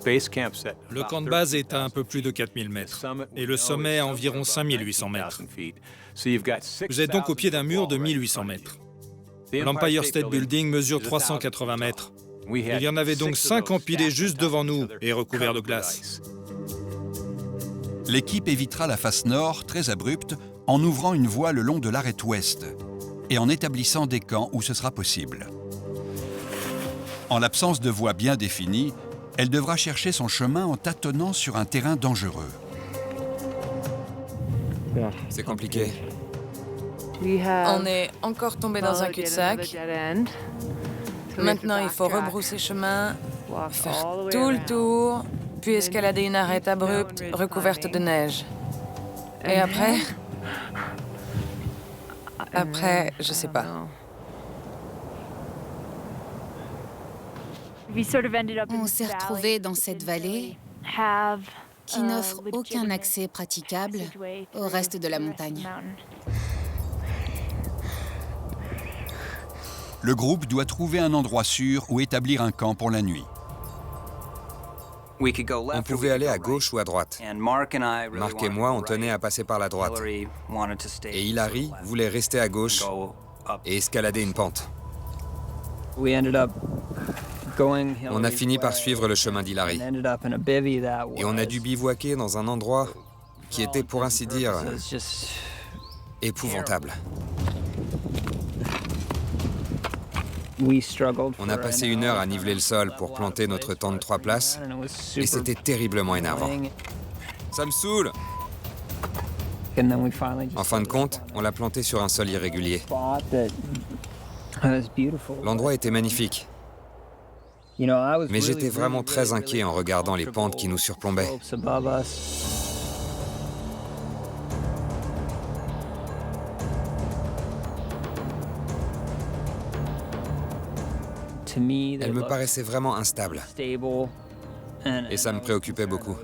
Le camp de base est à un peu plus de 4000 mètres et le sommet à environ 5800 mètres. Vous êtes donc au pied d'un mur de 1800 mètres. L'Empire State Building mesure 380 mètres. Il y en avait donc 5 empilés juste devant nous et recouverts de glace. L'équipe évitera la face nord, très abrupte, en ouvrant une voie le long de l'arête ouest et en établissant des camps où ce sera possible. En l'absence de voie bien définie, elle devra chercher son chemin en tâtonnant sur un terrain dangereux. C'est compliqué. On est encore tombé dans un cul-de-sac. Maintenant, il faut rebrousser chemin, faire tout le tour, puis escalader une arête abrupte recouverte de neige. Et après... Après, je sais pas. On s'est retrouvés dans cette vallée qui n'offre aucun accès praticable au reste de la montagne. Le groupe doit trouver un endroit sûr où établir un camp pour la nuit. On pouvait aller à gauche ou à droite. Mark et moi, on tenait à passer par la droite. Et Hilary voulait rester à gauche et escalader une pente. On a fini par suivre le chemin d'Hilary. Et on a dû bivouaquer dans un endroit qui était, pour ainsi dire, épouvantable. On a passé 1 heure à niveler le sol pour planter notre tente de 3 places, et c'était terriblement énervant. Ça me saoule! En fin de compte, on l'a planté sur un sol irrégulier. L'endroit était magnifique. Mais j'étais vraiment très inquiet en regardant les pentes qui nous surplombaient. Elle me paraissait vraiment instable. Et ça me préoccupait beaucoup.